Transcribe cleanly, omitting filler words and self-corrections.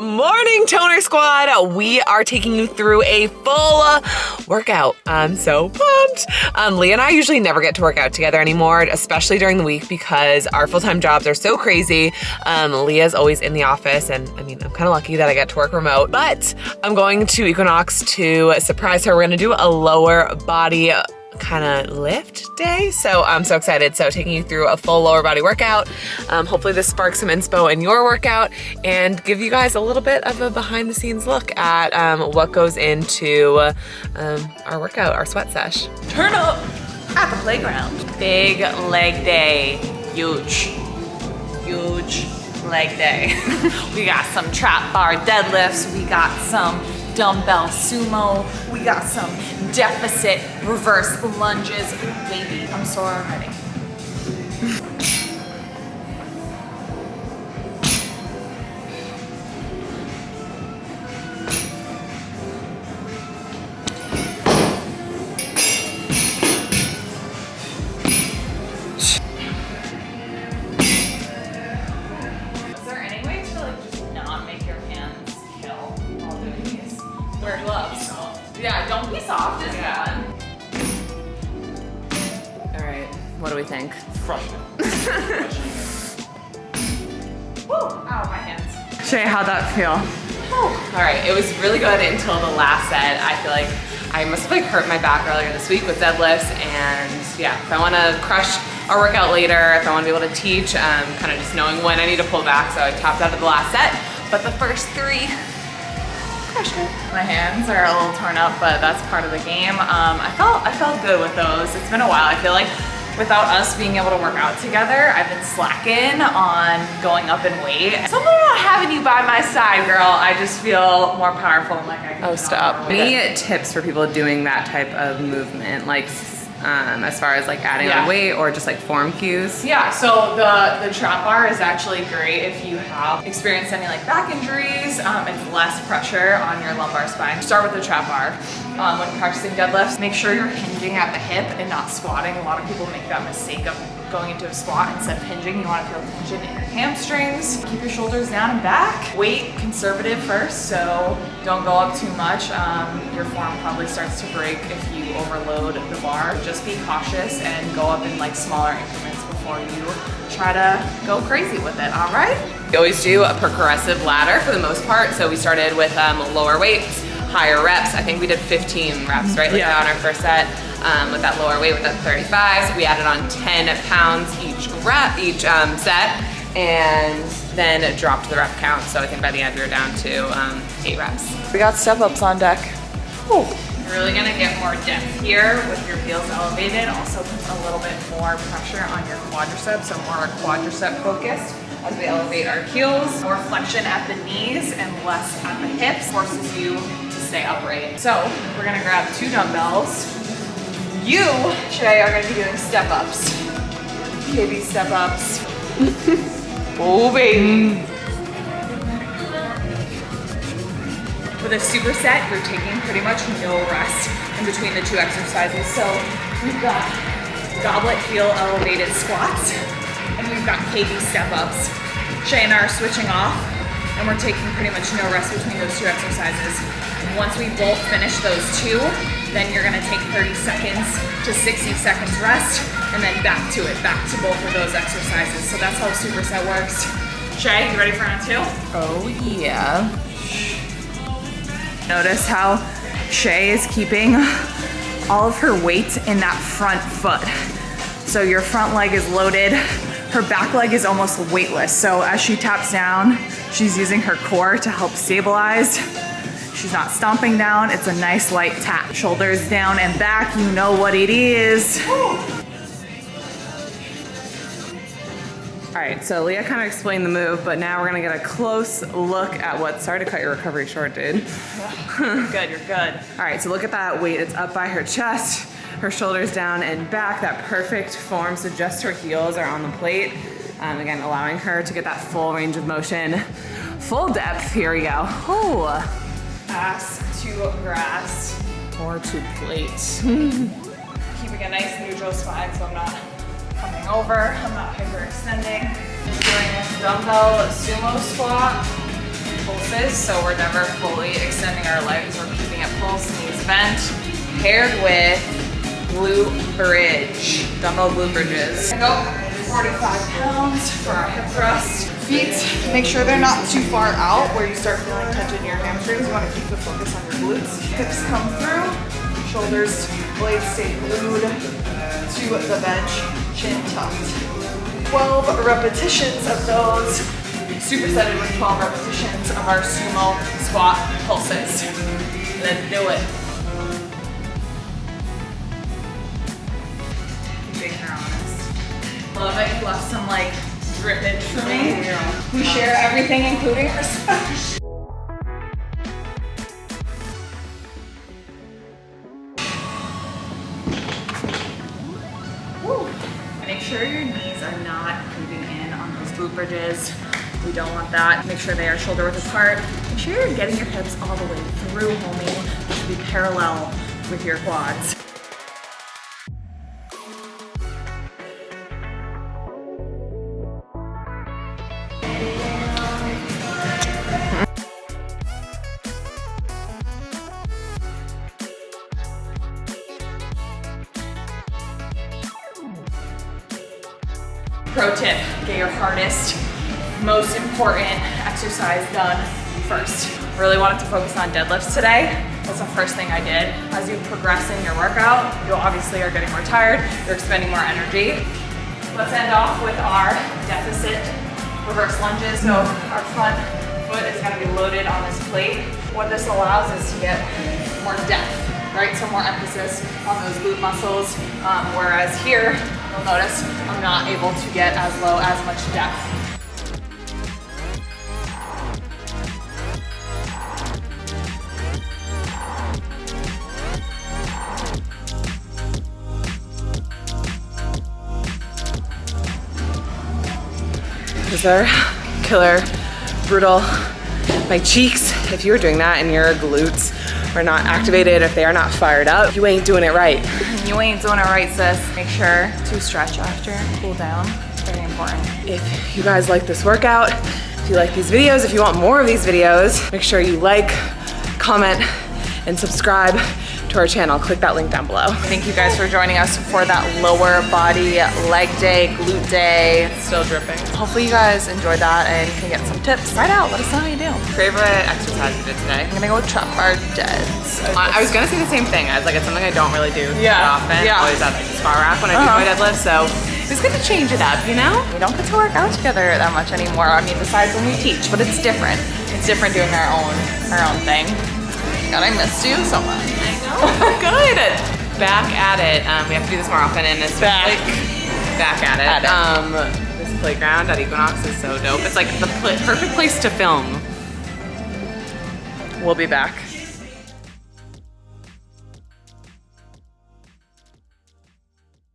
morning, Toner Squad. We are taking you through a full workout. I'm so pumped. Leah and I usually never get to work out together anymore, especially during the week because our full-time jobs are so crazy. Leah's always in the office, and I mean, I'm kind of lucky that I get to work remote, but I'm going to Equinox to surprise her. We're gonna do a lower body kind of lift day. So I'm so excited. So taking you through a full lower body workout. Hopefully this sparks some inspo in your workout and give you guys a little bit of a behind the scenes look at what goes into our workout, our sweat sesh. Turn up at the playground. Big leg day. Huge leg day. We got some trap bar deadlifts. We got some dumbbell sumo. We got some deficit reverse lunges. Ooh, baby, I'm sore already. Is there any way to like just not make your hands kill while doing these? Wear gloves. Yeah, don't be soft is one. All right, what do we think? Crushing. Woo! Ow, my hands. Shay, how'd that feel? All right, it was really good until the last set. I feel like I must have like hurt my back earlier this week with deadlifts, and yeah, if I want to crush our workout later, if I want to be able to teach, kind of just knowing when I need to pull back, so I topped out of the last set, but the first three, crushed it. My hands are a little torn up, but that's part of the game. I felt good with those. It's been a while. I feel like without us being able to work out together, I've been slacking on going up in weight. Something about having you by my side, girl. I just feel more powerful and like I can. Oh, stop. Any tips for people doing that type of movement, like as far as like adding on weight or just like form cues? Yeah, so the trap bar is actually great if you have experienced any like back injuries. It's less pressure on your lumbar spine. Start with the trap bar. When practicing deadlifts, make sure you're hinging at the hip and not squatting. A lot of people make that mistake of going into a squat instead of hinging. You want to feel tension in your hamstrings. Keep your shoulders down and back. Weight conservative first, so don't go up too much. Your form probably starts to break if you overload the bar. Just be cautious and go up in like smaller increments before you try to go crazy with it, all right? We always do a progressive ladder for the most part. So we started with lower weights, higher reps. I think we did 15 reps, right? Like on our first set with that lower weight with that 35. So we added on 10 pounds each set, and then dropped the rep count. So I think by the end we were down to 8 reps. We got step ups on deck. Ooh. You're really gonna get more depth here with your heels elevated. Also puts a little bit more pressure on your quadriceps, so more quadricep focused as we elevate our heels. More flexion at the knees and less at the hips forces you to stay upright. So we're gonna grab 2 dumbbells. You, Shay, are gonna be doing step ups. KB step ups. Oh baby. With a superset, you're taking pretty much no rest in between the 2 exercises. So we've got goblet heel elevated squats, and we've got KB step ups. Shay and I are switching off, and we're taking pretty much no rest between those 2 exercises. And once we both finish those 2, then you're gonna take 30 seconds to 60 seconds rest, and then back to it, back to both of those exercises. So that's how a superset works. Shay, you ready for round 2? Oh yeah. Notice how Shay is keeping all of her weight in that front foot. So your front leg is loaded, her back leg is almost weightless. So as she taps down, she's using her core to help stabilize. She's not stomping down, it's a nice light tap. Shoulders down and back, you know what it is. All right, so Leah kind of explained the move, but now we're gonna get a close look at what, sorry to cut your recovery short, dude. You're good, you're good. All right, so look at that weight. It's up by her chest, her shoulders down and back, that perfect form, so just her heels are on the plate. Again, allowing her to get that full range of motion. Full depth, here we go. Ooh. Ass to grass. Or to plate. Keeping a nice neutral spine so I'm not coming over, I'm not hyperextending. Just doing this dumbbell sumo squat, full pulses, so we're never fully extending our legs. We're keeping it pulse, knees bent, paired with glute bridge, dumbbell glute bridges. And go 45 pounds for our hip thrust. Feet, make sure they're not too far out where you start feeling tension in your hamstrings. You want to keep the focus on your glutes. Hips come through, shoulders, blades stay glued to the bench, chin tucked. 12 repetitions of those. Supersetted with 12 repetitions of our sumo squat pulses. Let's do it. Keep her honest. Love it. You left some like drippage for me. We share everything, including respect. Woo. Make sure your knees are not caving in on those glute bridges. We don't want that. Make sure they are shoulder width apart. Make sure you're getting your hips all the way through, homie. It should be parallel with your quads. Pro tip, get your hardest, most important exercise done first. Really wanted to focus on deadlifts today. That's the first thing I did. As you progress in your workout, you obviously are getting more tired, you're expending more energy. Let's end off with our deficit reverse lunges. So our front foot is gonna be loaded on this plate. What this allows is to get more depth, right? So more emphasis on those glute muscles. Whereas here, you'll notice I'm not able to get as low as much depth. Those are killer, brutal. My cheeks, if you're doing that and your glutes are not activated, if they are not fired up, you ain't doing it right. You ain't doing it right, sis. Make sure to stretch after, cool down. Very important. If you guys like this workout, if you like these videos, if you want more of these videos, make sure you like, comment, and subscribe to our channel. Click that link down below. Thank you guys for joining us for that lower body leg day, glute day. It's still dripping. Hopefully you guys enjoyed that and can get some tips. Right out, let us know how you do. Favorite exercise you did today? I'm gonna go with trap bar deads. I was gonna say the same thing. I was like, it's something I don't really do that often. Yeah. Always at like the squat rack when I do my deadlift, so it's good to change it up, you know? We don't get to work out together that much anymore. I mean, besides when we teach, but it's different. It's different doing our own thing. God, I missed you so much. I know. Good. Back at it. We have to do this more often in this back at it. This playground at Equinox is so dope. It's like the perfect place to film. We'll be back.